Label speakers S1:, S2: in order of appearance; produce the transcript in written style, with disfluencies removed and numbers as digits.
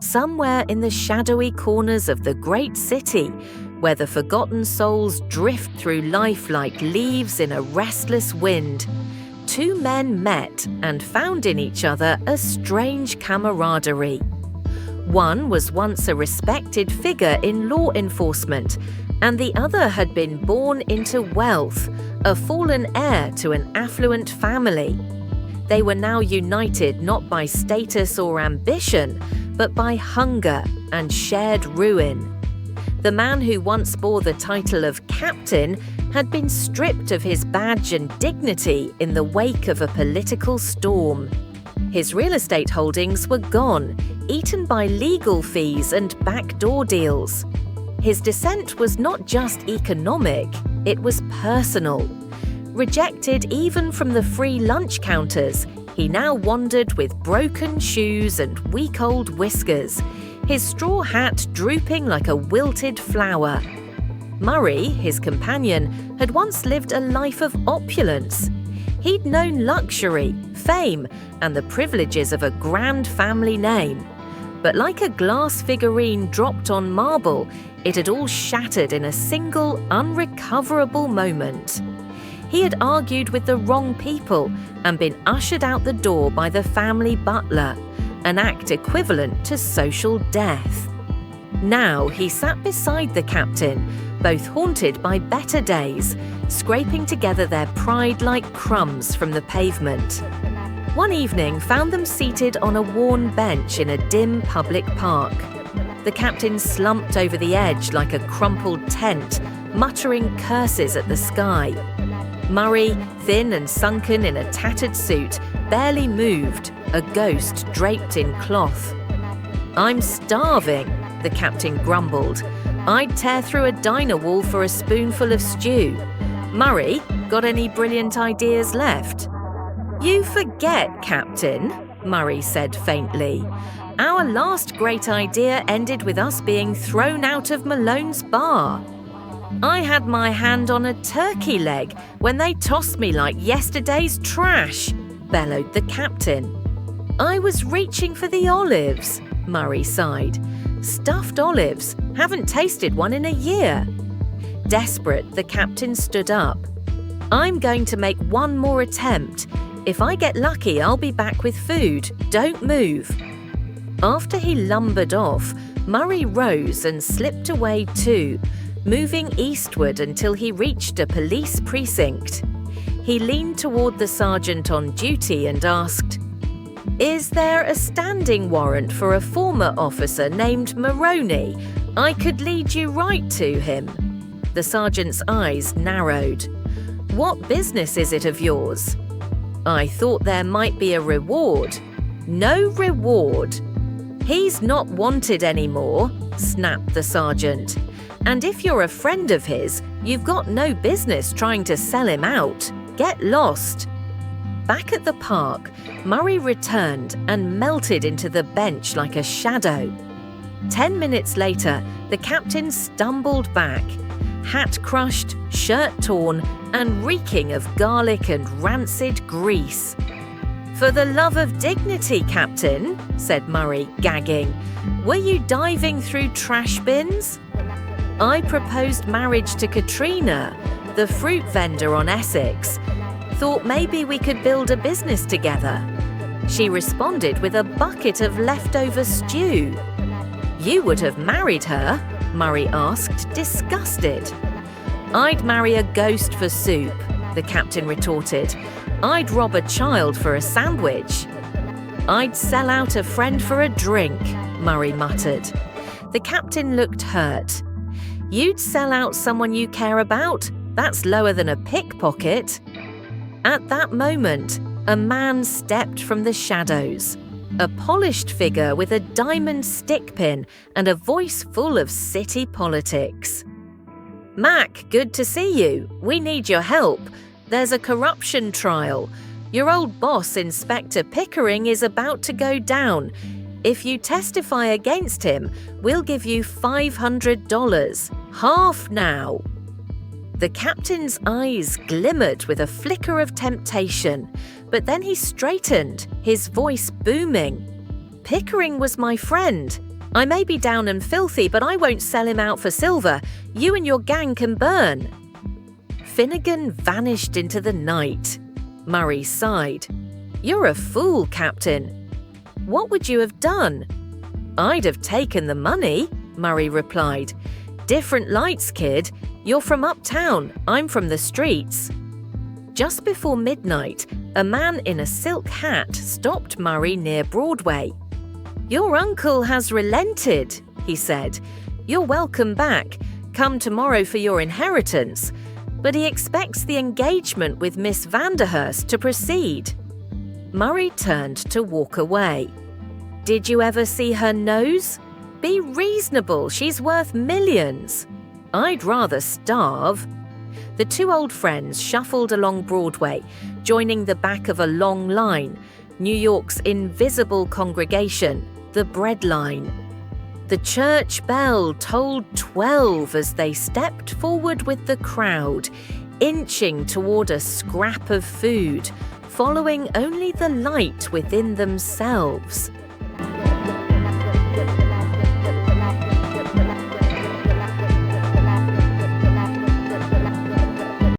S1: somewhere in the shadowy corners of the great city, where the forgotten souls drift through life like leaves in a restless wind, two men met and found in each other a strange camaraderie. One was once a respected figure in law enforcement, and the other had been born into wealth, a fallen heir to an affluent family. They were now united not by status or ambition, but by hunger and shared ruin. The man who once bore the title of captain had been stripped of his badge and dignity in the wake of a political storm. His real estate holdings were gone, eaten by legal fees and backdoor deals. His descent was not just economic, it was personal. Rejected even from the free lunch counters, he now wandered with broken shoes and week-old whiskers, his straw hat drooping like a wilted flower. Murray, his companion, had once lived a life of opulence. He'd known luxury, fame, and the privileges of a grand family name. But like a glass figurine dropped on marble, it had all shattered in a single, unrecoverable moment. He had argued with the wrong people and been ushered out the door by the family butler, an act equivalent to social death. Now he sat beside the captain, both haunted by better days, scraping together their pride like crumbs from the pavement. One evening found them seated on a worn bench in a dim public park. The captain slumped over the edge like a crumpled tent, muttering curses at the sky. Murray, thin and sunken in a tattered suit, barely moved, a ghost draped in cloth. "I'm starving," the captain grumbled. "I'd tear through a diner wall for a spoonful of stew. Murray, got any brilliant ideas left?" "You forget, Captain," Murray said faintly. "Our last great idea ended with us being thrown out of Malone's bar. I had my hand on a turkey leg when they tossed me like yesterday's trash," bellowed the captain. "I was reaching for the olives," Murray sighed. "Stuffed olives, haven't tasted one in a year." Desperate, the captain stood up. "I'm going to make one more attempt. If I get lucky, I'll be back with food. Don't move." After he lumbered off, Murray rose and slipped away too, moving eastward until he reached a police precinct. He leaned toward the sergeant on duty and asked, "Is there a standing warrant for a former officer named Maroney? I could lead you right to him." The sergeant's eyes narrowed. "What business is it of yours?" "I thought there might be a reward." "No reward." "He's not wanted anymore," snapped the sergeant. "And if you're a friend of his, you've got no business trying to sell him out. Get lost." Back at the park, Murray returned and melted into the bench like a shadow. 10 minutes later, the captain stumbled back, hat crushed, shirt torn, and reeking of garlic and rancid grease. "For the love of dignity, Captain," said Murray, gagging. "Were you diving through trash bins?" "I proposed marriage to Katrina, the fruit vendor on Essex. Thought maybe we could build a business together." She responded with a bucket of leftover stew. "You would have married her?" Murray asked, disgusted. "I'd marry a ghost for soup," the captain retorted. "I'd rob a child for a sandwich." "I'd sell out a friend for a drink," Murray muttered. The captain looked hurt. "You'd sell out someone you care about? That's lower than a pickpocket." At that moment, a man stepped from the shadows. A polished figure with a diamond stick pin and a voice full of city politics. "Mac, good to see you. We need your help. There's a corruption trial. Your old boss, Inspector Pickering, is about to go down. If you testify against him, we'll give you $500. Half now." The captain's eyes glimmered with a flicker of temptation, but then he straightened, his voice booming. "Pickering was my friend. I may be down and filthy, but I won't sell him out for silver. You and your gang can burn." Finnegan vanished into the night. Murray sighed. "You're a fool, Captain." "What would you have done?" "I'd have taken the money," Murray replied. "Different lights, kid. You're from uptown, I'm from the streets." Just before midnight, a man in a silk hat stopped Murray near Broadway. "Your uncle has relented," he said. "You're welcome back. Come tomorrow for your inheritance. But he expects the engagement with Miss Vanderhurst to proceed." Murray turned to walk away. "Did you ever see her nose? Be reasonable, she's worth millions." "I'd rather starve." The two old friends shuffled along Broadway, joining the back of a long line, New York's invisible congregation, the Bread Line. The church bell tolled 12 as they stepped forward with the crowd, inching toward a scrap of food, following only the light within themselves.